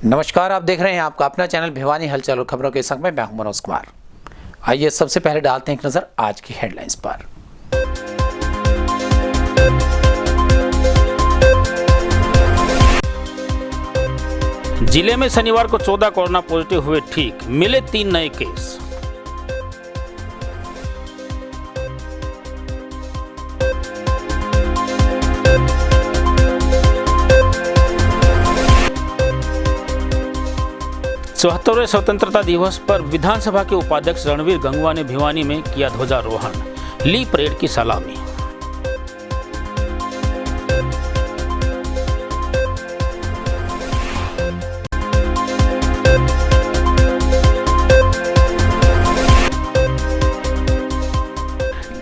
नमस्कार, आप देख रहे हैं आपका अपना चैनल भिवानी हलचल और खबरों के संग में मैं हूं मनोज कुमार। आइए सबसे पहले डालते हैं एक नजर आज की हेडलाइंस पर। जिले में शनिवार को 14 कोरोना पॉजिटिव हुए ठीक, मिले 3 नए केस। चौहत्तरवें स्वतंत्रता दिवस पर विधानसभा के उपाध्यक्ष रणवीर गंगवा ने भिवानी में किया ध्वजारोहण, ली परेड की सलामी।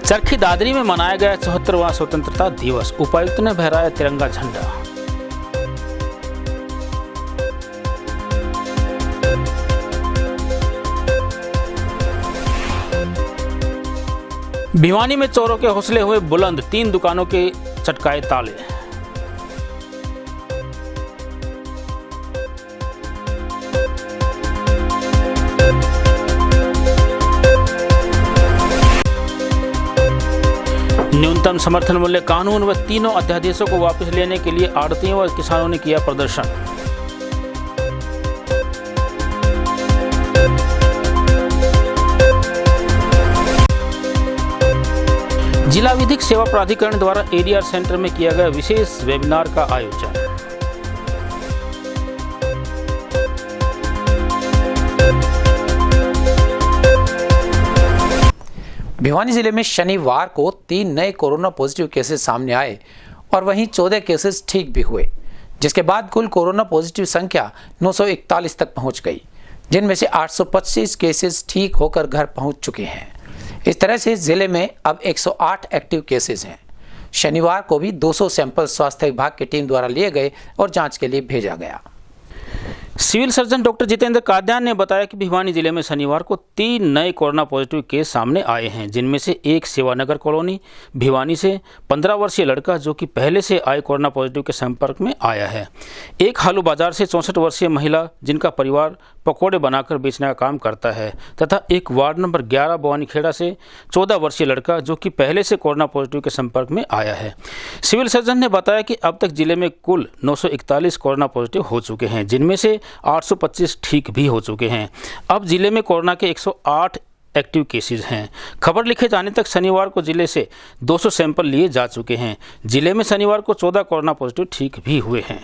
चरखी दादरी में मनाया गया 74वां स्वतंत्रता दिवस, उपायुक्त ने फहराया तिरंगा झंडा। भिवानी में चोरों के हौसले हुए बुलंद, 3 दुकानों के चटकाए ताले। न्यूनतम समर्थन मूल्य कानून व तीनों अध्यादेशों को वापस लेने के लिए आड़तियों व किसानों ने किया प्रदर्शन। जिला विधिक सेवा प्राधिकरण द्वारा एडीआर सेंटर में किया गया विशेष वेबिनार का आयोजन। भिवानी जिले में शनिवार को 3 नए कोरोना पॉजिटिव केसेस सामने आए और वहीं 14 केसेस ठीक भी हुए, जिसके बाद कुल कोरोना पॉजिटिव संख्या 941 तक पहुंच गई, जिनमें से 825 केसेस ठीक होकर घर पहुंच चुके हैं। इस तरह से जिले में अब 108 एक्टिव केसेस हैं। शनिवार को भी 200 सैंपल स्वास्थ्य विभाग की टीम द्वारा लिए गए और जांच के लिए भेजा गया। Civil surgeon doctor Jitendra Kadyan ने बताया कि भिवानी जिले में शनिवार को 3 नए कोरोना पॉजिटिव केस सामने आए हैं, जिनमें से एक सेवानगर कॉलोनी भिवानी से 15 वर्षीय लड़का जो कि पहले से आए कोरोना पॉजिटिव के संपर्क में आया है, एक हालू बाजार से 64 वर्षीय महिला जिनका परिवार पकौड़े बनाकर बेचने का काम करता है, तथा एक वार्ड नंबर 11 भवानीखेड़ा से 14 वर्षीय लड़का जो कि पहले से कोरोना पॉजिटिव के संपर्क में आया है। सिविल सर्जन ने बताया कि अब तक जिले में कुल 941 कोरोना पॉजिटिव हो चुके हैं, जिनमें से 825 ठीक भी हो चुके हैं। अब जिले में कोरोना के 108 एक्टिव केसेस हैं। खबर लिखे जाने तक शनिवार को जिले से 200 सैंपल लिए जा चुके हैं। जिले में शनिवार को 14 कोरोना पॉजिटिव ठीक भी हुए हैं।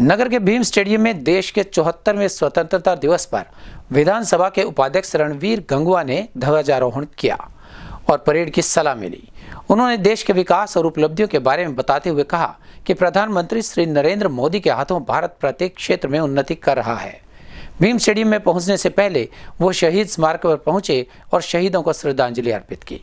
नगर के भीम स्टेडियम में देश के 74वें स्वतंत्रता दिवस पर विधानसभा के उपाध्यक्ष रणवीर गंगवा ने ध्वजारोहण किया और परेड की सलामी ली। उन्होंने देश के विकास और उपलब्धियों के बारे में बताते हुए कहा कि प्रधानमंत्री श्री नरेंद्र मोदी के हाथों भारत प्रत्येक क्षेत्र में उन्नति कर रहा है। भीम स्टेडियम में पहुंचने से पहले वो शहीद स्मारक पर पहुंचे और शहीदों को श्रद्धांजलि अर्पित की।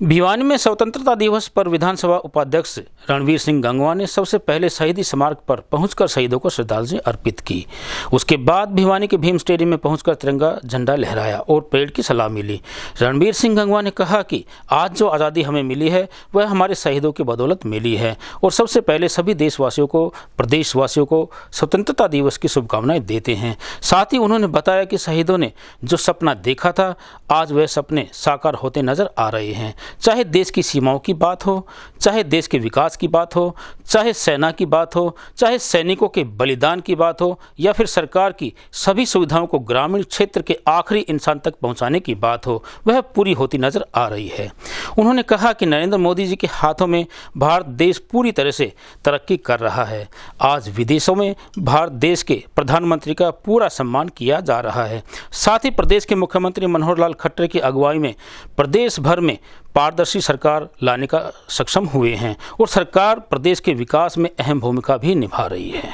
भिवानी में स्वतंत्रता दिवस पर विधानसभा उपाध्यक्ष रणवीर सिंह गंगवा ने सबसे पहले शहीदी स्मारक पर पहुंचकर शहीदों को श्रद्धांजलि अर्पित की। उसके बाद भिवानी के भीम स्टेडियम में पहुंचकर तिरंगा झंडा लहराया और परेड की सलामी ली। रणवीर सिंह गंगवा ने कहा कि आज जो आज़ादी हमें मिली है वह हमारे शहीदों की बदौलत मिली है और सबसे पहले सभी देशवासियों को, प्रदेशवासियों को स्वतंत्रता दिवस की शुभकामनाएं देते हैं। साथ ही उन्होंने बताया कि शहीदों ने जो सपना देखा था, आज वह सपने साकार होते नजर आ रहे हैं। चाहे देश की सीमाओं की बात हो, चाहे देश के विकास की बात हो, चाहे सेना की बात हो, चाहे सैनिकों के बलिदान की बात हो, या फिर सरकार की सभी सुविधाओं को ग्रामीण क्षेत्र के आखिरी इंसान तक पहुंचाने की बात हो, वह पूरी होती नजर आ रही है। उन्होंने कहा कि नरेंद्र मोदी जी के हाथों में भारत देश पूरी तरह से तरक्की कर रहा है। आज विदेशों में भारत देश के प्रधानमंत्री का पूरा सम्मान किया जा रहा है। साथ ही प्रदेश के मुख्यमंत्री मनोहर लाल खट्टर की अगुवाई में प्रदेश भर में पारदर्शी सरकार लाने का सक्षम हुए हैं और सरकार प्रदेश के विकास में अहम भूमिका भी निभा रही है।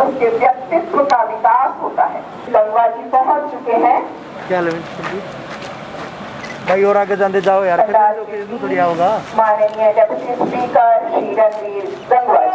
उसके व्यक्तित्व का विकास होता है। गंगवा जी पहुंच चुके हैं। क्या भाई और आगे जाते जाओ यार, फिर थोड़ी होगा। माननीय डेप्यूटी स्पीकर श्री रणवीर गंगवा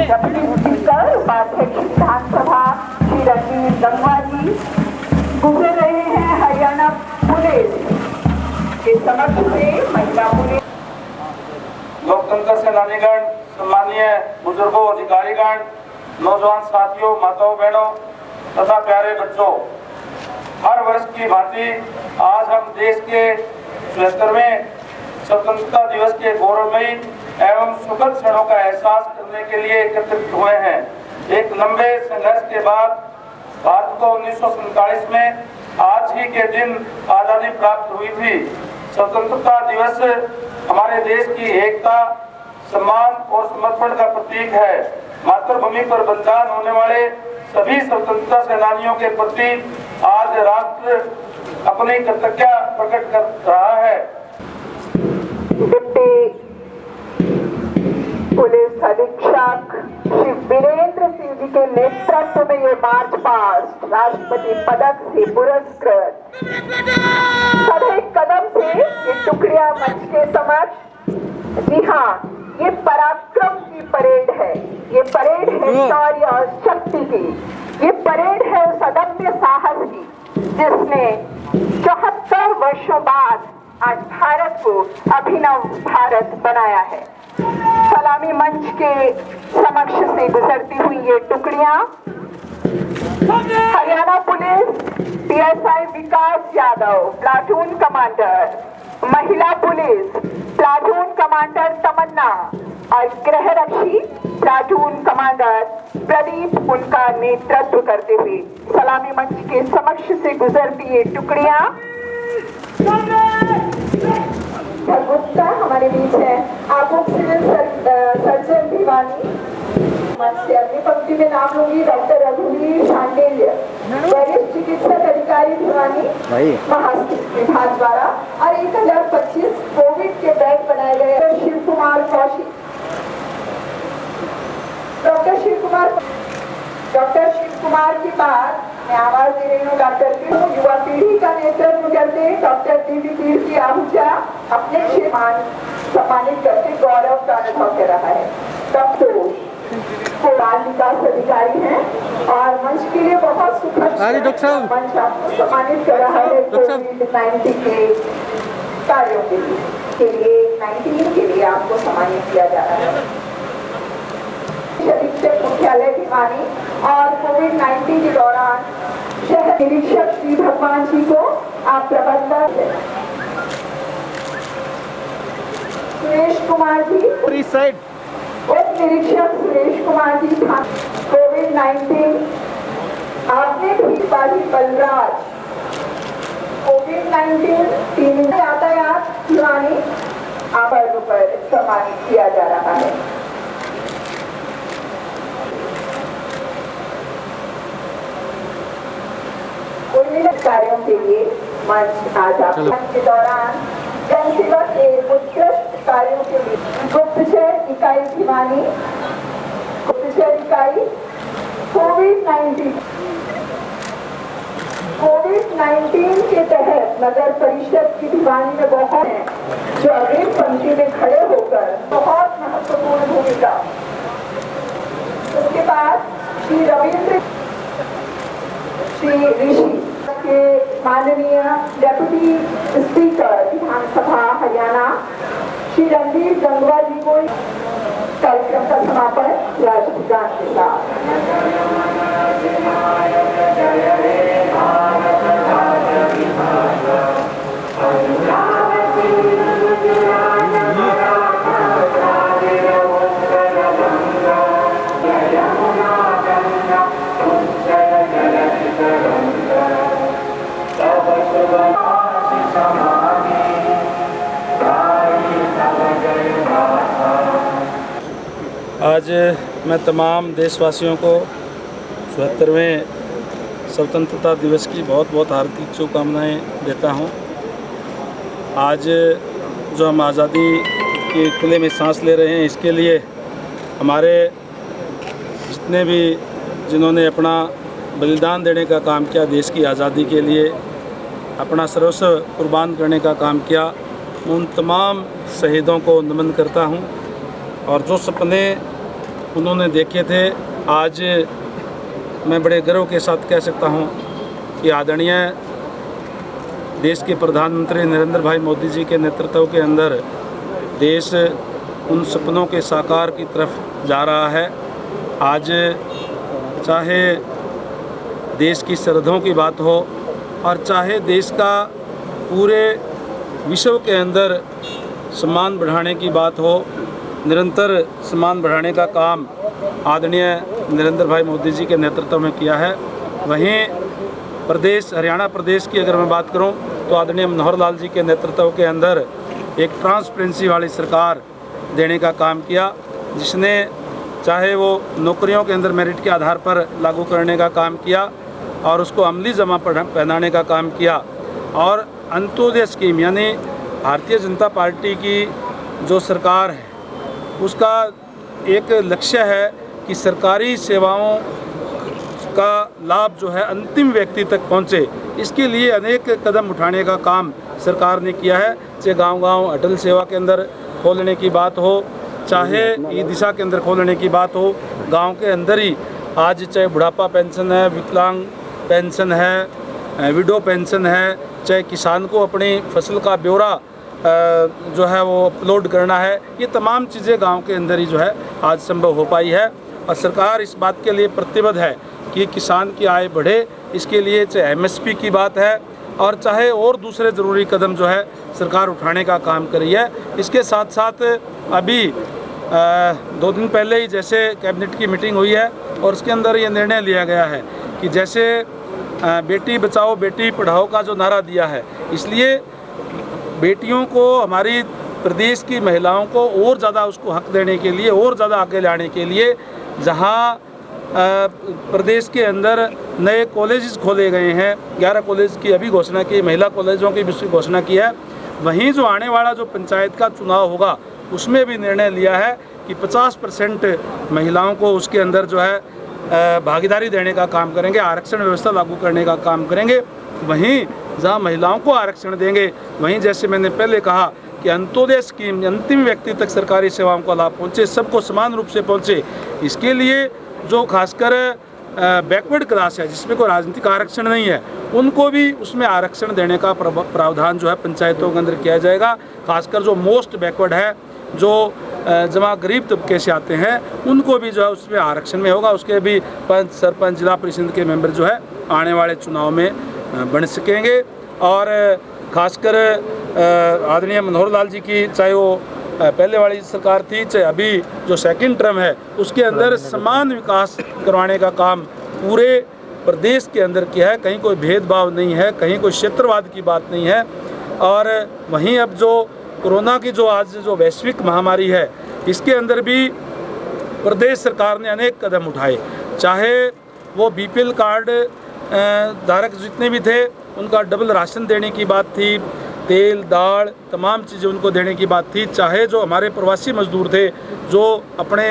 जबकि स्पीकर उपाध्यक्ष विधानसभा श्री रणवीर गंगवा जी गुजर रहे हैं हरियाणा पुलिस के समक्ष से महिला पुलिस। लोकतंत्र सेनानीगण, सम्मानीय बुजुर्गों, अधिकारीगण, नौजवान साथियों, माताओं बहनों तथा प्यारे बच्चों, हर वर्ष की भांति आज हम देश के 74वें स्वतंत्रता दिवस के गौरवमयी एवं सुखद क्षणों का एहसास करने के लिए एकत्रित हुए हैं। एक लंबे संघर्ष के बाद भारत को 1947 में आज ही के दिन आजादी प्राप्त हुई थी। स्वतंत्रता दिवस हमारे देश की एकता, सम्मान और समर्पण का प्रतीक है। मातृभूमि पर बलिदान होने वाले सभी स्वतंत्रता सेनानियों के प्रति आज राष्ट्र अपनी कृतज्ञता प्रकट कर रहा है। डिप्टी पुलिस अधीक्षक श्री वीरेंद्र सिंह जी के नेतृत्व में ये मार्च पास्ट राष्ट्रपति पदक से पुरस्कृत सधे कदम से ये टुकड़ियां मंच के समक्ष। जी हाँ, ये पराक्रम की परेड है, ये परेड है शौर्य और शक्ति की, ये परेड है उस अदम्य साहस की जिसने 74 वर्षों बाद आज भारत को अभिनव भारत बनाया है। सलामी मंच के समक्ष से गुजरती हुई ये टुकड़ियां हरियाणा पुलिस पीएसआई विकास यादव प्लाटून कमांडर, महिला पुलिस प्लाटून कमांडर तमन्ना और गृहरक्षी प्लाटून कमांडर प्रदीप उनका नेतृत्व करते हुए सलामी मंच के समक्ष से गुजरती ये टुकड़ियां। गुप्ता हमारे बीच है, आपको सिविल सर्जन भिवानी मंच से अपनी पंक्ति में नाम लूंगी। डॉक्टर रघुवीर शांडिल्य, वरिष्ठ चिकित्सक अधिकारी भिवानी महास्थित विभाग द्वारा, और 1025 कोविड के बेड बनाए गए। शिव कुमार कौशिक, डॉक्टर शिव कुमार के बाद मैं आवाज दे रही हूँ डॉक्टर की युवा पीढ़ी का नेतृत्व करते डॉक्टर दिव्य तीर्थ की आहूजा अपने क्षेत्र सम्मानित करके गौरव का अनुभव कर रहा है। डॉक्टर बाल विकास अधिकारी हैं और मंच के लिए बहुत सुखद मंच आपको सम्मानित कर रहा है कोविड-19 के कार्यों के लिए 19 के लिए आपको सम्मानित किया जा रहा है। अधीक्षक मुख्यालय भिवानी और कोविड-19 के दौरान शहर निरीक्षक श्री भगवान जी को आप प्रबंधक सुरेश कुमार जी, उप निरीक्षक सुरेश कुमार जी कोविड-19, आपने भी बाजी बलराज कोविड-19 टीम यातायात भिवानी आवर्ग पर सम्मानित किया जा रहा है। कार्यों के लिए मंच आज आप के दौरान जनसेवा के उत्कृष्ट कार्यों के लिए गुप्तचर इकाई भिवानी, गुप्तचर इकाई कोविड-19 के तहत नगर परिषद की भिवानी में बहुत है जो अग्रिम पंक्ति में खड़े होकर बहुत महत्वपूर्ण भूमिका। उसके बाद श्री रविंद्र श्री ऋषि के माननीय डेप्यूटी स्पीकर विधानसभा हरियाणा श्री रणवीर गंगवा जी को कार्यक्रम का समापन राष्ट्रगान के साथ। आज मैं तमाम देशवासियों को 74वें स्वतंत्रता दिवस की बहुत बहुत हार्दिक शुभकामनाएं देता हूं। आज जो हम आज़ादी के खुले में सांस ले रहे हैं, इसके लिए हमारे जितने भी जिन्होंने अपना बलिदान देने का काम किया, देश की आज़ादी के लिए अपना सर्वस्व कुर्बान करने का काम किया, उन तमाम शहीदों को नमन करता हूं। और जो सपने उन्होंने देखे थे। आज मैं बड़े गर्व के साथ कह सकता हूँ कि आदरणीय देश के प्रधानमंत्री नरेंद्र भाई मोदी जी के नेतृत्व के अंदर देश उन सपनों के साकार की तरफ जा रहा है। आज चाहे देश की सरहदों की बात हो और चाहे देश का पूरे विश्व के अंदर सम्मान बढ़ाने की बात हो, निरंतर सम्मान बढ़ाने का काम आदरणीय नरेंद्र भाई मोदी जी के नेतृत्व में किया है। वहीं प्रदेश हरियाणा प्रदेश की अगर मैं बात करूं तो आदरणीय मनोहर लाल जी के नेतृत्व के अंदर एक ट्रांसपेरेंसी वाली सरकार देने का काम किया, जिसने चाहे वो नौकरियों के अंदर मेरिट के आधार पर लागू करने का काम किया और उसको अमली जमा पहनाने का काम किया, और अंत्योदय स्कीम यानी भारतीय जनता पार्टी की जो सरकार है उसका एक लक्ष्य है कि सरकारी सेवाओं का लाभ जो है अंतिम व्यक्ति तक पहुंचे। इसके लिए अनेक कदम उठाने का काम सरकार ने किया है, चाहे गांव-गांव अटल सेवा केंद्र खोलने की बात हो, चाहे ई दिशा केंद्र खोलने की बात हो, गांव के अंदर ही आज चाहे बुढ़ापा पेंशन है, विकलांग पेंशन है, विडो पेंशन है, चाहे किसान को अपनी फसल का ब्यौरा जो है वो अपलोड करना है, ये तमाम चीज़ें गांव के अंदर ही जो है आज संभव हो पाई है। और सरकार इस बात के लिए प्रतिबद्ध है कि किसान की आय बढ़े। इसके लिए चाहे MSP की बात है और चाहे और दूसरे ज़रूरी कदम जो है सरकार उठाने का काम करी है। इसके साथ साथ अभी 2 दिन पहले ही जैसे कैबिनेट की मीटिंग हुई है और उसके अंदर ये निर्णय लिया गया है कि जैसे बेटी बचाओ बेटी पढ़ाओ का जो नारा दिया है, इसलिए बेटियों को, हमारी प्रदेश की महिलाओं को और ज़्यादा उसको हक देने के लिए, और ज़्यादा आगे लाने के लिए, जहाँ प्रदेश के अंदर नए कॉलेजेस खोले गए हैं, 11 कॉलेज की अभी घोषणा की, महिला कॉलेजों की भी घोषणा की है, वहीं जो आने वाला जो पंचायत का चुनाव होगा उसमें भी निर्णय लिया है कि 50% महिलाओं को उसके अंदर जो है भागीदारी देने का काम करेंगे, आरक्षण व्यवस्था लागू करने का काम करेंगे। वहीं जहां महिलाओं को आरक्षण देंगे, वहीं जैसे मैंने पहले कहा कि अंत्योदय स्कीम अंतिम व्यक्ति तक सरकारी सेवाओं का लाभ पहुंचे, सबको समान रूप से पहुंचे। इसके लिए जो खासकर बैकवर्ड क्लास है, जिसमें कोई राजनीतिक आरक्षण नहीं है, उनको भी उसमें आरक्षण देने का प्रावधान जो है पंचायतों के अंदर किया जाएगा। खासकर जो मोस्ट बैकवर्ड है, जो जमा गरीब तबके से आते हैं, उनको भी जो है उसमें आरक्षण में होगा। उसके भी पंच, सरपंच, जिला परिषद के मेंबर जो है आने वाले चुनाव में बन सकेंगे। और खासकर आदरणीय मनोहर लाल जी की, चाहे वो पहले वाली सरकार थी, चाहे अभी जो सेकंड टर्म है, उसके अंदर समान विकास करवाने का काम पूरे प्रदेश के अंदर किया है। कहीं कोई भेदभाव नहीं है, कहीं कोई क्षेत्रवाद की बात नहीं है। और वहीं अब जो कोरोना की जो आज जो वैश्विक महामारी है, इसके अंदर भी प्रदेश सरकार ने अनेक कदम उठाए, चाहे वो BPL कार्ड धारक जितने भी थे उनका डबल राशन देने की बात थी, तेल दाल तमाम चीज़ें उनको देने की बात थी, चाहे जो हमारे प्रवासी मजदूर थे जो अपने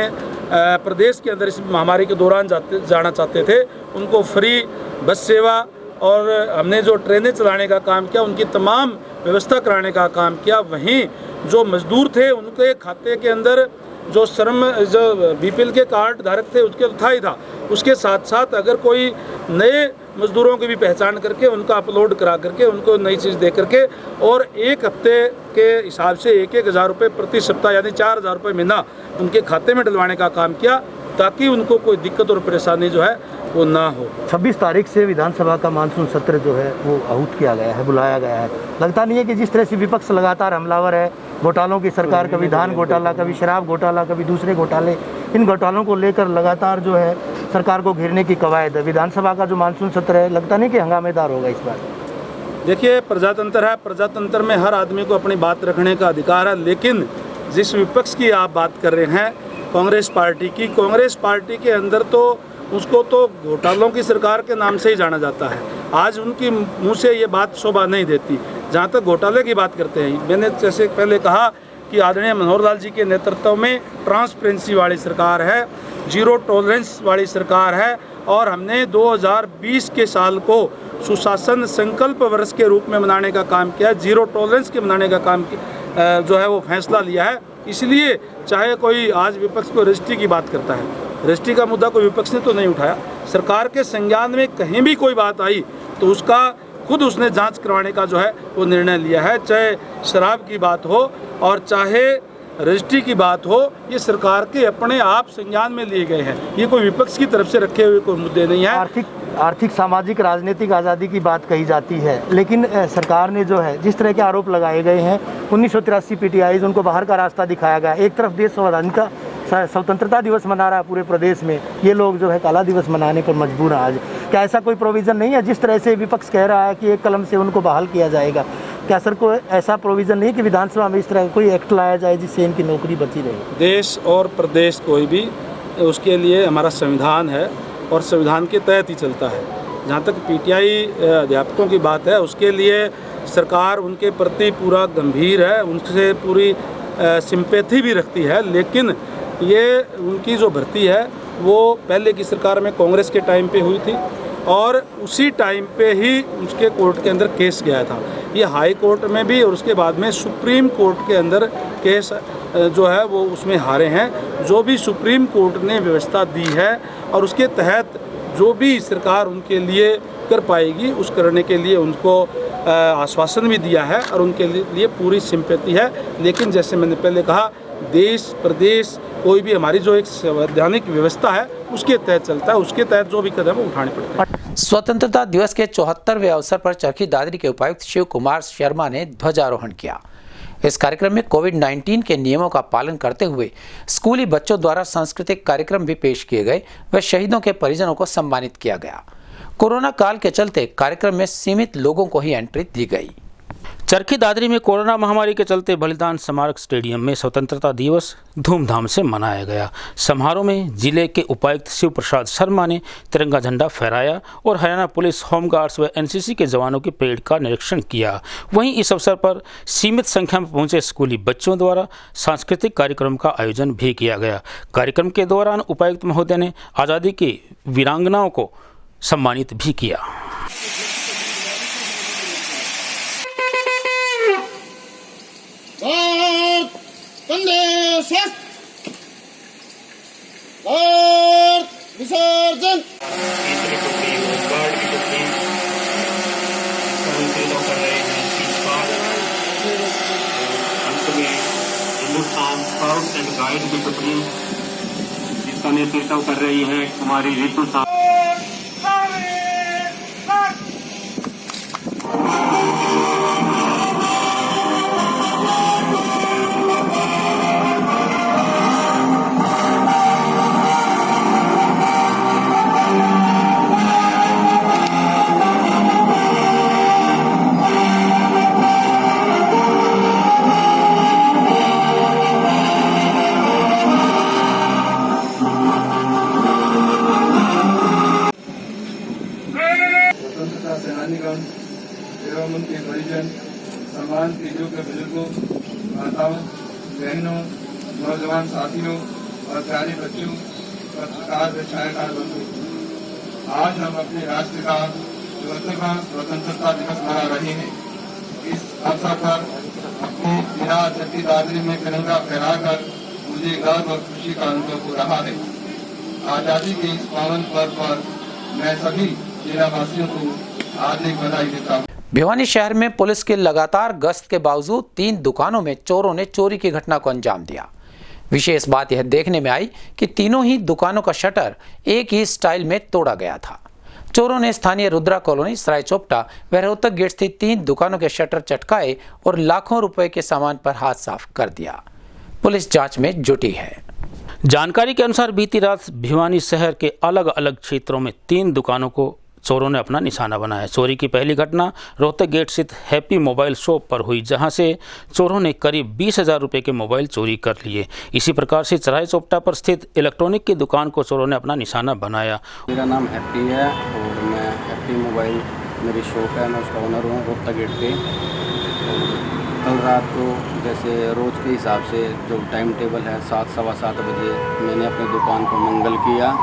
प्रदेश के अंदर इस महामारी के दौरान जाना चाहते थे, उनको फ्री बस सेवा और हमने जो ट्रेनें चलाने का काम किया, उनकी तमाम व्यवस्था कराने का काम किया। वहीं जो मजदूर थे उनके खाते के अंदर जो जो BPL के कार्ड धारक थे उसके था ही था, उसके साथ साथ अगर कोई नए मजदूरों की भी पहचान करके उनका अपलोड करा करके उनको नई चीज़ दे करके और 1 हफ्ते के हिसाब से 1,000 रुपये प्रति सप्ताह यानी 4,000 रुपये महीना उनके खाते में डलवाने का काम किया, ताकि उनको कोई दिक्कत और परेशानी जो है वो ना हो। 26 तारीख से विधानसभा का मानसून सत्र जो है वो आहूत किया गया है, बुलाया गया है। लगता नहीं है कि जिस तरह से विपक्ष लगातार हमलावर है, घोटालों की सरकार, कभी धान घोटाला, कभी शराब घोटाला, कभी दूसरे घोटाले, इन घोटालों को लेकर लगातार जो है सरकार को घेरने की कवायद है। विधानसभा का जो मानसून सत्र है, लगता नहीं कि हंगामेदार होगा इस बार? देखिए, प्रजातंत्र है, प्रजातंत्र में हर आदमी को अपनी बात रखने का अधिकार है, लेकिन जिस विपक्ष की आप बात कर रहे हैं कांग्रेस पार्टी के अंदर तो उसको तो घोटालों की सरकार के नाम से ही जाना जाता है। आज उनकी मुंह से ये बात शोभा नहीं देती। जहाँ तक घोटाले की बात करते हैं, मैंने जैसे पहले कहा कि आदरणीय मनोहर लाल जी के नेतृत्व में ट्रांसपेरेंसी वाली सरकार है, जीरो टॉलरेंस वाली सरकार है, और हमने 2020 के साल को सुशासन संकल्प वर्ष के रूप में मनाने का काम किया, जीरो टॉलरेंस के मनाने का काम जो है वो फैसला लिया है। इसलिए चाहे कोई आज विपक्ष को रजिस्ट्री की बात करता है, रजिस्ट्री का मुद्दा कोई विपक्ष ने तो नहीं उठाया। सरकार के संज्ञान में कहीं भी कोई बात आई तो उसका खुद उसने जांच करवाने का जो है वो निर्णय लिया है, चाहे शराब की बात हो और चाहे रजिस्ट्री की बात हो, ये सरकार के अपने आप संज्ञान में लिए गए हैं। ये कोई विपक्ष की तरफ से रखे हुए कोई मुद्दे नहीं है। आर्थिक सामाजिक राजनीतिक आज़ादी की बात कही जाती है, लेकिन सरकार ने जो है जिस तरह के आरोप लगाए गए हैं 1983 पीटीआई उनको बाहर का रास्ता दिखाया गया। एक तरफ देश स्वतंत्रता दिवस मना रहा है पूरे प्रदेश में, ये लोग जो है काला दिवस मनाने पर मजबूर हैं आज। क्या ऐसा कोई प्रोविज़न नहीं है? जिस तरह से विपक्ष कह रहा है कि एक कलम से उनको बहाल किया जाएगा, क्या सर कोई ऐसा प्रोविज़न नहीं कि विधानसभा में इस तरह कोई एक्ट लाया जाए जिससे इनकी नौकरी बची रहे? देश और प्रदेश कोई भी, उसके लिए हमारा संविधान है और संविधान के तहत ही चलता है। जहाँ तक पीटीआई अध्यापकों की बात है, उसके लिए सरकार उनके प्रति पूरा गंभीर है, उनसे पूरी सिंपैथी भी रखती है, लेकिन ये उनकी जो भर्ती है वो पहले की सरकार में कांग्रेस के टाइम पे हुई थी और उसी टाइम पे ही उसके कोर्ट के अंदर केस गया था। ये हाई कोर्ट में भी और उसके बाद में सुप्रीम कोर्ट के अंदर केस जो है वो उसमें हारे हैं। जो भी सुप्रीम कोर्ट ने व्यवस्था दी है और उसके तहत जो भी सरकार उनके लिए कर पाएगी उस करने के लिए उनको आश्वासन भी दिया है और उनके लिए पूरी सिंपैथी है। लेकिन जैसे मैंने पहले कहा, देश प्रदेश कोई भी हमारी जो एक संवैधानिक व्यवस्था है उसके तहत चलता है, उसके तहत जो भी कदम उठाने पड़ते हैं। स्वतंत्रता दिवस के 74वें अवसर पर चरखी दादरी के उपायुक्त शिव कुमार शर्मा ने ध्वजारोहण किया। इस कार्यक्रम में कोविड-19 के नियमों का पालन करते हुए स्कूली बच्चों द्वारा सांस्कृतिक कार्यक्रम भी पेश किए गए व शहीदों के परिजनों को सम्मानित किया गया। कोरोना काल के चलते कार्यक्रम में सीमित लोगों को ही एंट्री दी गई। चरखी दादरी में कोरोना महामारी के चलते बलिदान स्मारक स्टेडियम में स्वतंत्रता दिवस धूमधाम से मनाया गया। समारोह में जिले के उपायुक्त शिव प्रसाद शर्मा ने तिरंगा झंडा फहराया और हरियाणा पुलिस, होमगार्ड्स व एनसीसी के जवानों की परेड का निरीक्षण किया। वहीं इस अवसर पर सीमित संख्या में पहुंचे स्कूली बच्चों द्वारा सांस्कृतिक कार्यक्रम का आयोजन भी किया गया। कार्यक्रम के दौरान उपायुक्त महोदय ने आज़ादी की वीरांगनाओं को सम्मानित भी किया। विसर्जन तीसरी टुकड़ी होमगार्ड की टुकड़ी कर्मचारियों कर रहे हैं शीशपात। अंत में हिंदुस्तान स्काउट्स एंड गाइड की टुकड़ी जिसका नेतृत्व कर रही है हमारी रितु साहब। सेनानीगण एवं उनके परिजन, सम्मान तेजों के बुजुर्गों, माताओं, बहनों, नौजवान साथियों और प्यारे बच्चों, पत्रकार व छायाकार बंधु, आज हम अपने राष्ट्र का 74वां स्वतंत्रता दिवस मना रहे हैं। इस अवसर पर अपनी जिला चरखी दादरी में तिरंगा फहराकर मुझे गर्व और खुशी का अनुभव हो रहा है। आजादी के इस पावन पर्व पर मैं सभी जिलावासियों को हार्दिक बधाई देता हूँ। भिवानी शहर में पुलिस की लगातार गश्त के बावजूद 3 दुकानों में चोरों ने चोरी की घटना को अंजाम दिया। विशेष बात यह देखने में आई कि तीनों ही दुकानों का शटर एक ही स्टाइल में तोड़ा गया था। चोरों ने स्थानीय रुद्रा कॉलोनी, सराय चोपटा व रोहतक गेट स्थित 3 दुकानों के शटर चटकाए और लाखों रुपए के सामान पर हाथ साफ कर दिया। पुलिस जांच में जुटी है। जानकारी के अनुसार बीती रात भिवानी शहर के अलग अलग क्षेत्रों में 3 दुकानों को चोरों ने अपना निशाना बनाया। चोरी की पहली घटना रोहतक गेट स्थित हैप्पी मोबाइल शॉप पर हुई, जहां से चोरों ने करीब 20,000 रुपये के मोबाइल चोरी कर लिए। इसी प्रकार से सराय चोपटा पर स्थित इलेक्ट्रॉनिक की दुकान को चोरों ने अपना निशाना बनाया। मेरा नाम हैप्पी है और मैं हैप्पी मोबाइल मेरी शॉप है, मैं उसका ओनर हूँ रोहतक गेट पे। कल रात को जैसे रोज़ के हिसाब से जो टाइम टेबल है 7 सवा 7 बजे मैंने अपनी दुकान को मंगल किया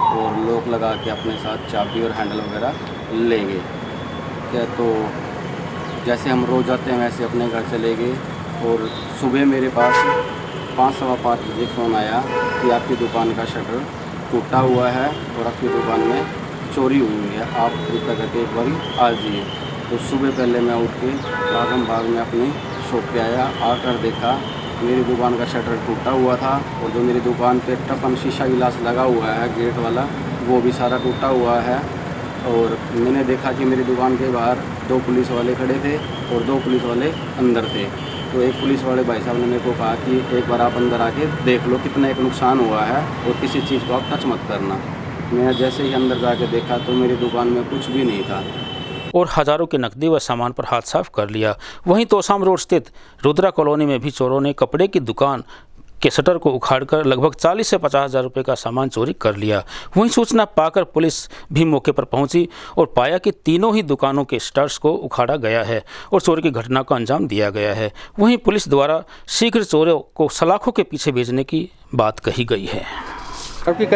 और लॉक लगा के अपने साथ चाबी और हैंडल वगैरह ले गए। क्या तो जैसे हम रोज़ आते हैं वैसे अपने घर चले गए और सुबह मेरे पास 5-5:15 बजे फ़ोन आया कि आपकी दुकान का शटर टूटा हुआ है और आपकी दुकान में चोरी हुई है, आप कृपया करके एक बार आ जाइए। तो सुबह पहले मैं उठ के भाग में अपनी शॉप पे आया, आकर देखा मेरी दुकान का शटर टूटा हुआ था और जो मेरी दुकान पे टफन शीशा गिलास लगा हुआ है गेट वाला, वो भी सारा टूटा हुआ है। और मैंने देखा कि मेरी दुकान के बाहर 2 पुलिस वाले खड़े थे और 2 पुलिस वाले अंदर थे। तो एक पुलिस वाले भाई साहब ने मेरे को कहा कि एक बार आप अंदर आके देख लो कितना एक नुकसान हुआ है और किसी चीज़ को आप टच मत करना। मैं जैसे ही अंदर जाके देखा तो मेरी दुकान में कुछ भी नहीं था और हजारों के नकदी व सामान पर हाथ साफ कर लिया। वहीं तोसाम रोड स्थित रुद्रा कॉलोनी में भी चोरों ने कपड़े की दुकान के शटर को उखाड़कर लगभग 40 से 50 हज़ार रुपये का सामान चोरी कर लिया। वहीं सूचना पाकर पुलिस भी मौके पर पहुंची और पाया कि तीनों ही दुकानों के शटर्स को उखाड़ा गया है और चोरी की घटना को अंजाम दिया गया है। वहीं पुलिस द्वारा शीघ्र चोरों को सलाखों के पीछे भेजने की बात कही गई है।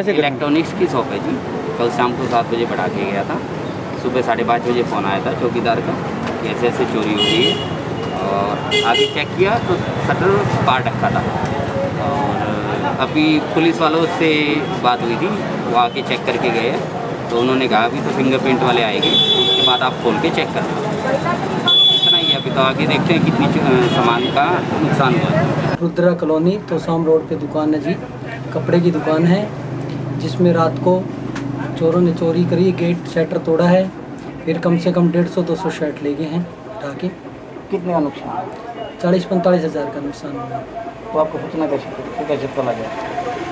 इलेक्ट्रॉनिक्स की शॉप है जी। कल शाम को 7 बजे बढ़ा के गया था। सुबह 5:30 बजे फ़ोन आया था चौकीदार का कि ऐसे ऐसे चोरी हो गई है और आगे चेक किया तो शटर पार रखा था। और अभी पुलिस वालों से बात हुई थी, वो आके चेक करके गए तो उन्होंने कहा अभी तो फिंगरप्रिंट वाले आएंगे, उसके बाद आप खोल के चेक करना। इतना ही अभी तो आगे देखते हैं कितनी सामान का नुकसान हुआ है। रुद्रा कॉलोनी तोसाम रोड पे दुकान है जी, कपड़े की दुकान है जिसमें रात को चोरों ने चोरी करी, गेट शटर तोड़ा है, फिर कम से कम 150-200 शर्ट ले गए हैं उठा के। कितने का नुकसान? 40-45 हज़ार का नुकसान हुआ। तो आपको सूचना कैसे पता लगा?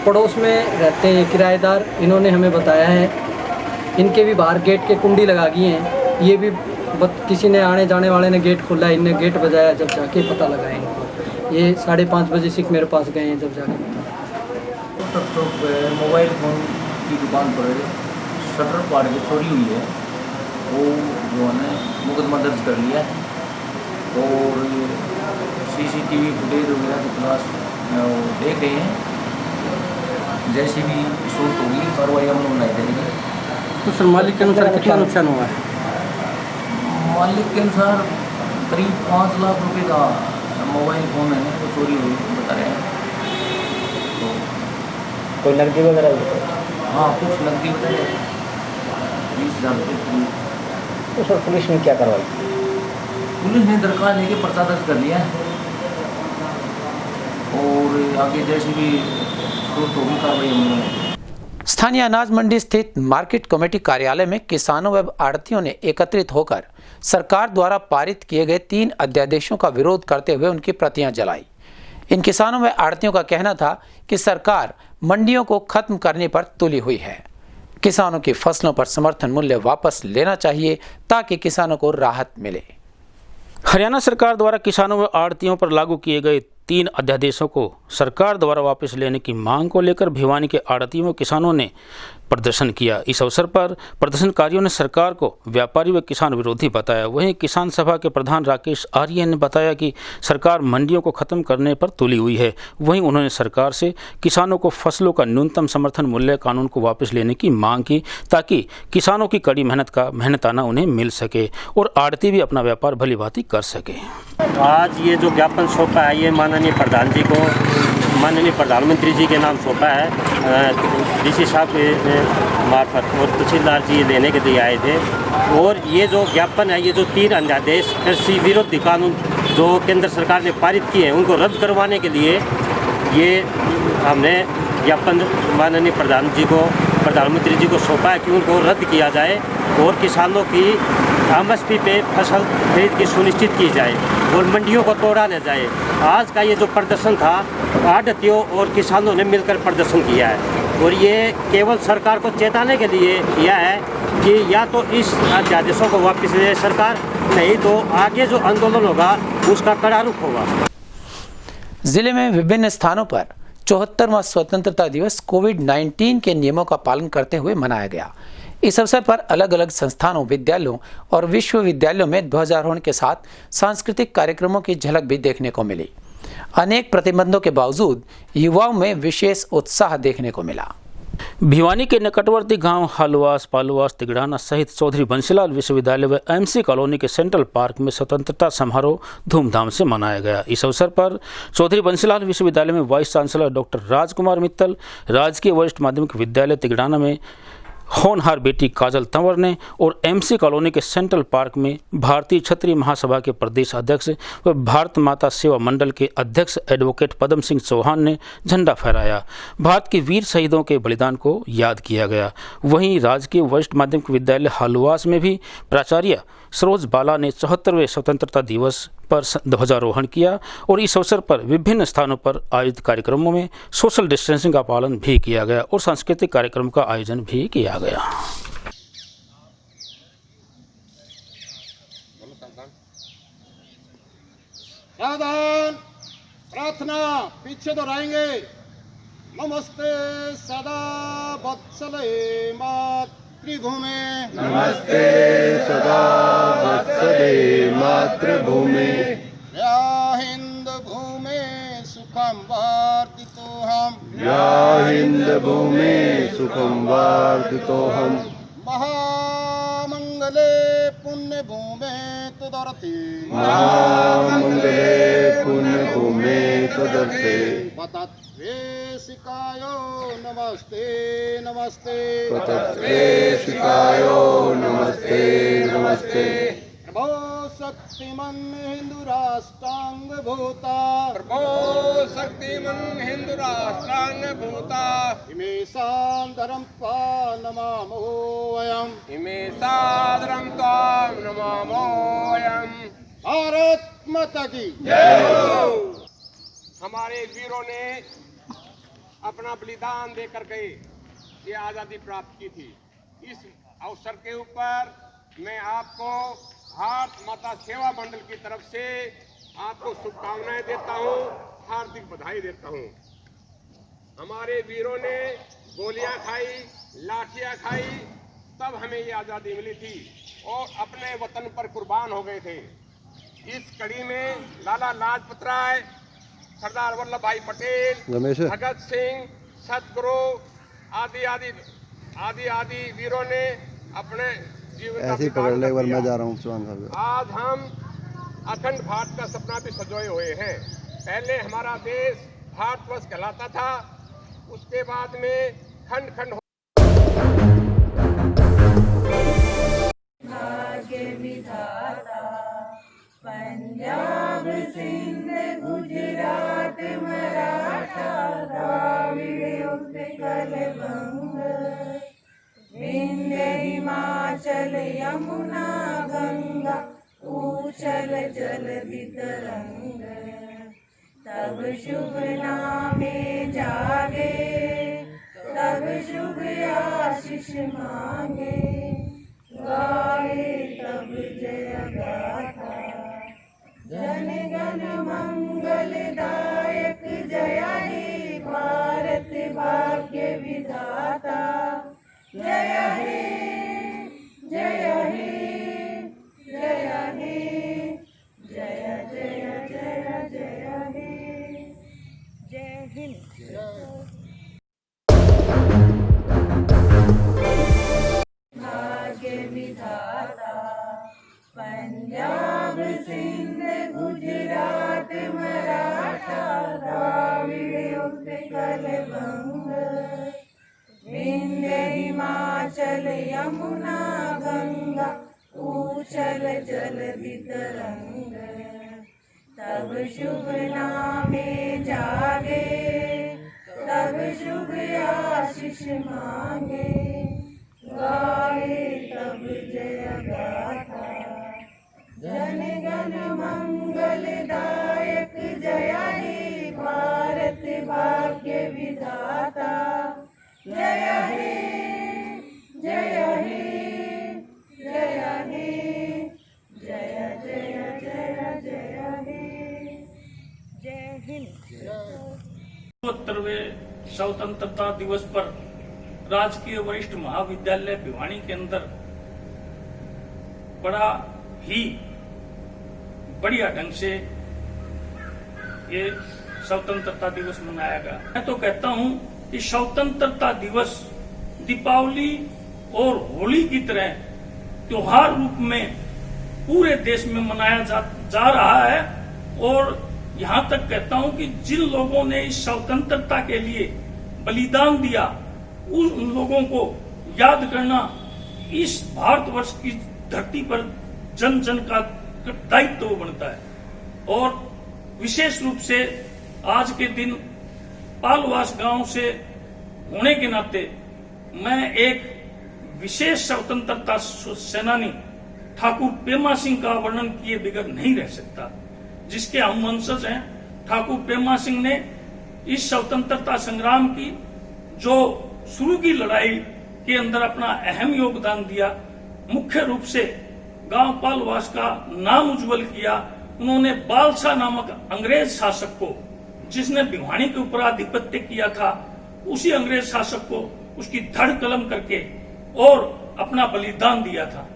पड़ोस में रहते हैं किराएदार, इन्होंने हमें बताया है। इनके भी बाहर गेट के कुंडी लगा गई हैं, ये भी किसी ने आने जाने वाले ने गेट खोला, इनने गेट बजाया, जब जाके पता लगा इनको। ये 5:30 बजे से मेरे पास गए हैं जब जाके। मोबाइल फ़ोन की दुकान पर शटर पाड़ के चोरी हुई है, वो जो है मुकदमा दर्ज कर लिया और CCTV फुटेज वगैरह की तलाश देख रहे हैं। जैसे भी सूरत होगी कार्रवाई अमल बनाई जाएगी। तो सर मालिक के अनुसार कितना नुकसान हुआ है? मालिक के अनुसार करीब 5 लाख रुपए का मोबाइल फ़ोन है वो चोरी हुई बता रहे हैं। तो कोई नकदी वगैरह? हाँ, कुछ नकदी बता रहे हैं, 20,000 रुपये। तो सर पुलिस ने क्या करवाई? पुलिस ने दरखास्त लेके पर्चा दर्ज कर लिया और आगे जैसे भी सूरत होगी कार्रवाई अमल में। स्थानीय अनाज मंडी स्थित मार्केट कमेटी कार्यालय में किसानों व आड़तियों ने एकत्रित होकर सरकार द्वारा पारित किए गए 3 अध्यादेशों का विरोध करते हुए उनकी प्रतियां जलाई। इन किसानों व आड़तियों का कहना था कि सरकार मंडियों को खत्म करने पर तुली हुई है। किसानों की फसलों पर समर्थन मूल्य वापस लेना चाहिए ताकि किसानों को राहत मिले। हरियाणा सरकार द्वारा किसानों व आड़तियों पर लागू किए गए 3 अध्यादेशों को सरकार द्वारा वापस लेने की मांग को लेकर भिवानी के आड़तियों व किसानों ने प्रदर्शन किया। इस अवसर पर प्रदर्शनकारियों ने सरकार को व्यापारी व किसान विरोधी बताया। वहीं किसान सभा के प्रधान राकेश आर्य ने बताया कि सरकार मंडियों को खत्म करने पर तुली हुई है। वहीं उन्होंने सरकार से किसानों को फसलों का न्यूनतम समर्थन मूल्य कानून को वापस लेने की मांग की ताकि किसानों की कड़ी मेहनत का मेहनताना उन्हें मिल सके और आड़ती भी अपना व्यापार भली भांति कर सके। आज ये जो ज्ञापन सौंपा है ये माननीय प्रधान जी को, माननीय प्रधानमंत्री जी के नाम सौंपा है डीसी साहब के मार्फत और तहसीलदार जी लेने के लिए आए थे। और ये जो ज्ञापन है, ये जो 3 अध्यादेश कृषि विरोधी कानून जो केंद्र सरकार ने पारित किए हैं उनको रद्द करवाने के लिए ये हमने ज्ञापन माननीय प्रधानमंत्री जी को सौंपा है कि उनको रद्द किया जाए और किसानों की MSP पे फसल खरीद की सुनिश्चित की जाए और मंडियों को तोड़ा न जाए। आज का ये जो प्रदर्शन था आड़तियों और किसानों ने मिलकर प्रदर्शन किया है और ये केवल सरकार को चेताने के लिए किया है कि या तो इस अध्यादेशों को वापस ले सरकार, नहीं तो आगे जो आंदोलन होगा उसका कड़ा रुख होगा। जिले में विभिन्न स्थानों पर 74वां स्वतंत्रता दिवस कोविड-19 के नियमों का पालन करते हुए मनाया गया। इस अवसर पर अलग अलग संस्थानों, विद्यालयों और विश्वविद्यालयों में ध्वजारोहण के साथ सांस्कृतिक कार्यक्रमों की झलक भी देखने को मिली। अनेक प्रतिबंधों के बावजूद युवाओं में विशेष उत्साह देखने को मिला। भिवानी के निकटवर्ती गांव हालुआस, पालुआस, तिगड़ाना सहित चौधरी बंसीलाल विश्वविद्यालय व एमसी कॉलोनी के सेंट्रल पार्क में स्वतंत्रता समारोह धूमधाम से मनाया गया। इस अवसर पर चौधरी बंसीलाल विश्वविद्यालय में वाइस चांसलर डॉक्टर राजकुमार मित्तल, राजकीय वरिष्ठ माध्यमिक विद्यालय तिगड़ाना में होनहार बेटी काजल तंवर ने और एमसी कॉलोनी के सेंट्रल पार्क में भारतीय क्षत्रिय महासभा के प्रदेश अध्यक्ष व भारत माता सेवा मंडल के अध्यक्ष एडवोकेट पदम सिंह चौहान ने झंडा फहराया। भारत के वीर शहीदों के बलिदान को याद किया गया। वहीं राजकीय वरिष्ठ माध्यमिक विद्यालय हालुआस में भी प्राचार्य सरोज बाला ने 74वें स्वतंत्रता दिवस पर ध्वजारोहण किया और इस अवसर पर विभिन्न स्थानों पर आयोजित कार्यक्रमों में सोशल डिस्टेंसिंग का पालन भी किया गया और सांस्कृतिक कार्यक्रम का आयोजन भी किया गया। सावधान, प्रार्थना पीछे दोहराएंगे। नमस्ते सदा वत्सले मातृभूमि, नमस्ते सदा वत्सले मातृभूमि, या हिंद भूमि सुखम वर्धितोहम, या हिंद भूमि सुखम वर्धितोहम, महामंगले पुण्य भूमि तुदरति, महामंगले पुण्य भूमि तुदरति, पतत्वेशिकायो नमस्ते नमस्ते, पतत्वेशिकायो नमस्ते नमस्ते, प्रभो शक्तिमन हिंदू राष्ट्रांग भूता, प्रभो शक्तिमन हिंदू राष्ट्रांग भूता, इमे सादरं त्वां नमामो वयम्, इमे सादरं त्वां नमामो वयम्। भारत माता की जय हो। हमारे वीरों ने अपना बलिदान देकर के ये आज़ादी प्राप्त की थी। इस अवसर के ऊपर मैं आपको भारत माता सेवा मंडल की तरफ से आपको शुभकामनाएं देता हूं, हार्दिक बधाई देता हूं। हमारे वीरों ने गोलियां खाई, लाठियां खाई, तब हमें ये आज़ादी मिली थी और अपने वतन पर कुर्बान हो गए थे। इस कड़ी में लाला लाजपत राय, सरदार वल्लभ भाई पटेल, भगत सिंह, सतगुरु आदि आदि आदि आदि वीरों ने अपने जीवन ऐसे ही पकड़ ले। एक बार मैं जा रहा हूँ चौहान साहब। आज हम अखंड भारत का सपना भी सजोए हुए हैं। पहले हमारा देश भारतवर्ष कहलाता था, उसके बाद में खंड खंड पंजाब सिंध गुजरात मराठा द्राविड़ उत्कल बंग, विंध्य हिमाचल यमुना गंगा उछल जलधि तरंग, तब शुभ नामे जागे, तब शुभ आशीष मांगे, गाए तब जय गाथा, जन गण मंगलदायक जय हे भारत भाग्य विधाता, जय हे जय हे जय हे जय जय जय जय हे। जय हिंद। भाग्य विधाता पंजाब सिंध गुजरात मराठा द्राविड़ उत्कल बंग, विंध्य हिमाचल यमुना गंगा उछल जलधि तरंग, तब शुभ नामे जागे, तब शुभ आशीष मांगे, गाए तब जय गाथा, जन गण मंगलदायक जय हे भारत भाग्य विधाता, जय हे जय हे जय हे जय जय जय जय हे। जय हिंद। 74वें स्वतंत्रता दिवस पर राजकीय वरिष्ठ महाविद्यालय भिवानी के अंदर बड़ा ही बढ़िया ढंग से ये स्वतंत्रता दिवस मनाया गया। मैं तो कहता हूं कि स्वतंत्रता दिवस दीपावली और होली की तरह त्योहार रूप में पूरे देश में मनाया जा रहा है। और यहाँ तक कहता हूँ कि जिन लोगों ने इस स्वतंत्रता के लिए बलिदान दिया, उन लोगों को याद करना इस भारतवर्ष की धरती पर जन जन का दायित्व बनता है। और विशेष रूप से आज के दिन पालवास गांव से होने के नाते मैं एक विशेष स्वतंत्रता सेनानी ठाकुर पेमा सिंह का वर्णन किए बगैर नहीं रह सकता, जिसके हम वंशज हैं। ठाकुर पेमा सिंह ने इस स्वतंत्रता संग्राम की जो शुरू की लड़ाई के अंदर अपना अहम योगदान दिया, मुख्य रूप से गांव पालवास का नाम उज्जवल किया। उन्होंने बालशाह नामक अंग्रेज शासक को, जिसने भिवानी के ऊपर आधिपत्य किया था, उसी अंग्रेज शासक को उसकी धड़ कलम करके और अपना बलिदान दिया था।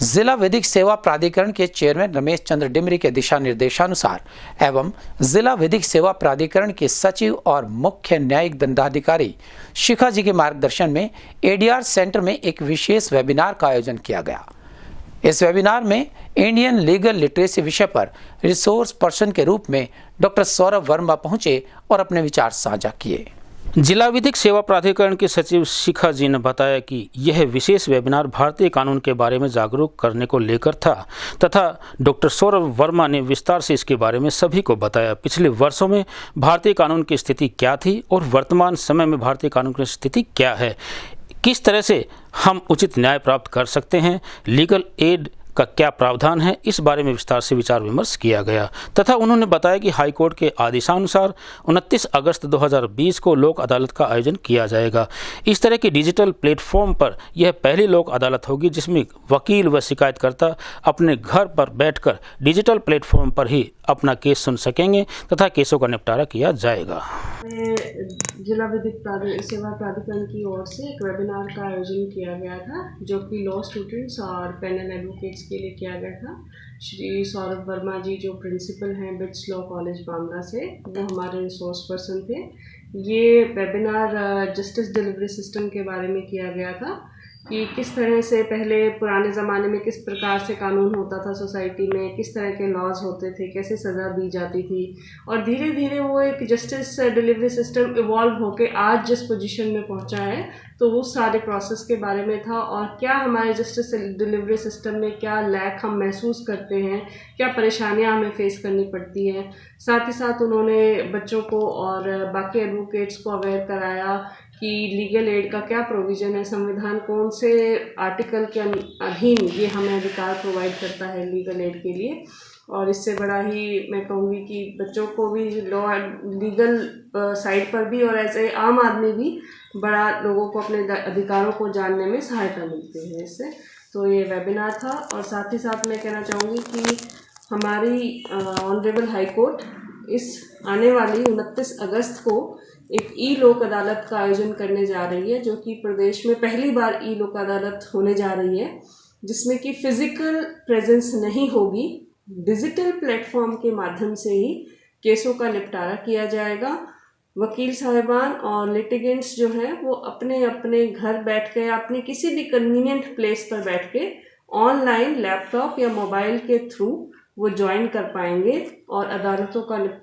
जिला विधिक सेवा प्राधिकरण के चेयरमैन रमेश चंद्र डिमरी के दिशा निर्देशानुसार एवं जिला विधिक सेवा प्राधिकरण के सचिव और मुख्य न्यायिक दंडाधिकारी शिखा जी के मार्गदर्शन में एडीआर सेंटर में एक विशेष वेबिनार का आयोजन किया गया। इस वेबिनार में इंडियन लीगल लिटरेसी विषय पर रिसोर्स पर्सन के रूप में डॉक्टर सौरभ वर्मा पहुंचे और अपने विचार साझा किए। जिला विधिक सेवा प्राधिकरण के सचिव शिखा जी ने बताया कि यह विशेष वेबिनार भारतीय कानून के बारे में जागरूक करने को लेकर था तथा डॉक्टर सौरभ वर्मा ने विस्तार से इसके बारे में सभी को बताया। पिछले वर्षों में भारतीय कानून की स्थिति क्या थी और वर्तमान समय में भारतीय कानून की स्थिति क्या है, किस तरह से हम उचित न्याय प्राप्त कर सकते हैं, लीगल एड का क्या प्रावधान है, इस बारे में विस्तार से विचार विमर्श किया गया तथा उन्होंने बताया कि हाईकोर्ट के आदेशानुसार 29 अगस्त 2020 को लोक अदालत का आयोजन किया जाएगा। इस तरह की डिजिटल प्लेटफॉर्म पर यह पहली लोक अदालत होगी जिसमें वकील व शिकायतकर्ता अपने घर पर बैठकर डिजिटल प्लेटफॉर्म पर ही अपना केस सुन सकेंगे तथा केसों का निपटारा किया जाएगा। जिला विधिक सेवा प्राधिकरण की ओर से एक वेबिनार का आयोजन किया गया था, जो कि लॉ स्टूडेंट्स और पैनल एडवोकेट्स के लिए किया गया था। श्री सौरभ वर्मा जी जो प्रिंसिपल हैं बिट्स लॉ कॉलेज बांदा से, वो हमारे रिसोर्स पर्सन थे। ये वेबिनार जस्टिस डिलीवरी सिस्टम के बारे में किया गया था कि किस तरह से पहले पुराने ज़माने में किस प्रकार से कानून होता था सोसाइटी में, किस तरह के लॉज होते थे, कैसे सज़ा दी जाती थी और धीरे धीरे वो एक जस्टिस डिलीवरी सिस्टम इवॉल्व होके आज जिस पोजीशन में पहुंचा है, तो वो सारे प्रोसेस के बारे में था और क्या हमारे जस्टिस डिलीवरी सिस्टम में क्या लैक हम महसूस करते हैं, क्या परेशानियां हमें फेस करनी पड़ती हैं। साथ ही साथ उन्होंने बच्चों को और बाकी एडवोकेट्स को अवेयर कराया कि लीगल एड का क्या प्रोविज़न है, संविधान कौन से आर्टिकल के अधीन ये हमें अधिकार प्रोवाइड करता है लीगल एड के लिए। और इससे बड़ा ही मैं कहूँगी कि बच्चों को भी लॉ लीगल साइड पर भी और ऐसे आम आदमी भी बड़ा लोगों को अपने अधिकारों को जानने में सहायता मिलती है इससे। तो ये वेबिनार था। और साथ ही साथ मैं कहना चाहूँगी कि हमारी ऑनरेबल हाई कोर्ट इस आने वाली 29 अगस्त को एक ई लोक अदालत का आयोजन करने जा रही है, जो कि प्रदेश में पहली बार ई लोक अदालत होने जा रही है, जिसमें कि फिजिकल प्रेजेंस नहीं होगी, डिजिटल प्लेटफॉर्म के माध्यम से ही केसों का निपटारा किया जाएगा। वकील साहिबान और लिटिगेंट्स जो हैं वो अपने अपने घर बैठ के अपने किसी भी कन्वीनियंट प्लेस पर बैठ के ऑनलाइन लैपटॉप या मोबाइल के थ्रू वो ज्वाइन कर पाएंगे और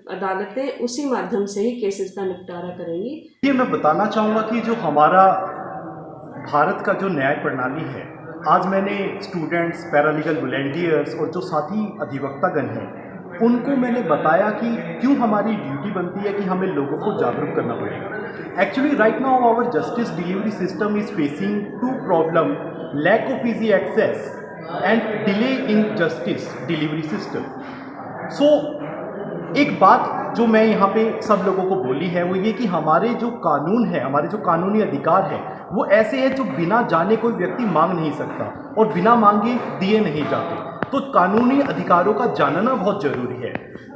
अदालतें उसी माध्यम से ही केसेस का निपटारा करेंगी। ये मैं बताना चाहूँगा कि जो हमारा भारत का जो न्याय प्रणाली है, आज मैंने स्टूडेंट्स, पैरालीगल वॉलंटियर्स और जो साथी अधिवक्तागण हैं उनको मैंने बताया कि क्यों हमारी ड्यूटी बनती है कि हमें लोगों को जागरूक करना पड़ेगा। Actually right now our justice delivery system is facing two problem, lack of easy access and delay in justice delivery system. So एक बात जो मैं यहाँ पे सब लोगों को बोली है वो ये कि हमारे जो कानून है, हमारे जो कानूनी अधिकार है वो ऐसे हैं जो बिना जाने कोई व्यक्ति मांग नहीं सकता और बिना मांगे दिए नहीं जाते। तो कानूनी अधिकारों का जानना बहुत जरूरी है।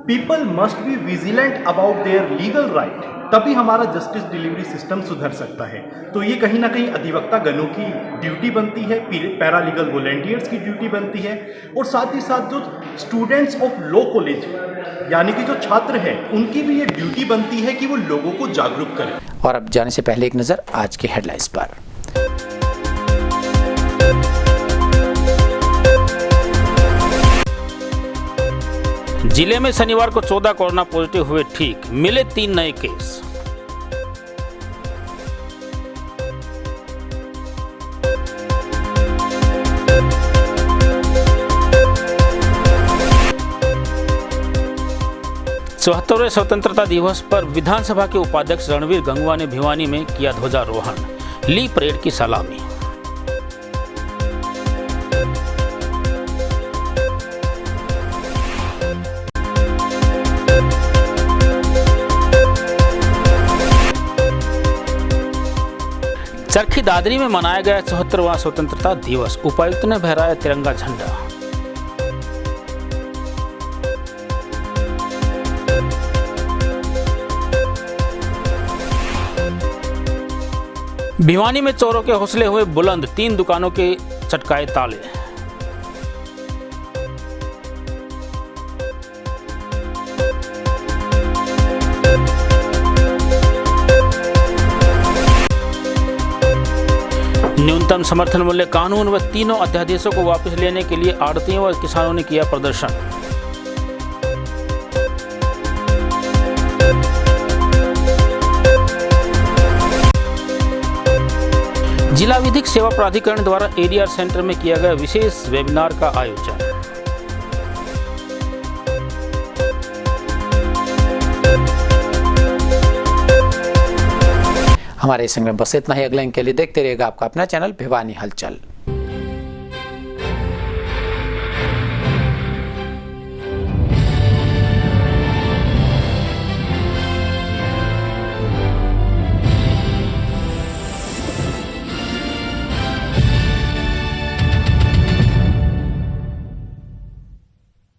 People must be vigilant about their legal right, तभी हमारा जस्टिस डिलीवरी सिस्टम सुधर सकता है। तो ये कहीं ना कहीं अधिवक्ता गणों की ड्यूटी बनती है, पैरालीगल वॉलंटियर्स की ड्यूटी बनती है, और साथ ही साथ जो स्टूडेंट्स ऑफ लॉ कॉलेज यानी कि जो छात्र हैं उनकी भी ये ड्यूटी बनती है कि वो लोगों को जागरूक करें। और अब जाने से पहले एक नजर आज के हेडलाइंस पर। जिले में शनिवार को 14 कोरोना पॉजिटिव हुए ठीक, मिले 3 नए केस। चौहत्तरवें स्वतंत्रता दिवस पर विधानसभा के उपाध्यक्ष रणवीर गंगवा ने भिवानी में किया ध्वजारोहण, ली परेड की सलामी। चरखी दादरी में मनाया गया 74वां स्वतंत्रता दिवस, उपायुक्त ने फहराया तिरंगा झंडा। भिवानी में चोरों के हौसले हुए बुलंद, 3 दुकानों के चटकाए ताले। न्यूनतम समर्थन मूल्य कानून व तीनों अध्यादेशों को वापस लेने के लिए आड़तियों व किसानों ने किया प्रदर्शन। जिला विधिक सेवा प्राधिकरण द्वारा एडीआर सेंटर में किया गया विशेष वेबिनार का आयोजन। हमारे इस संग में बस इतना ही। अगले अंक के लिए देखते रहिएगा आपका अपना चैनल भिवानी हलचल।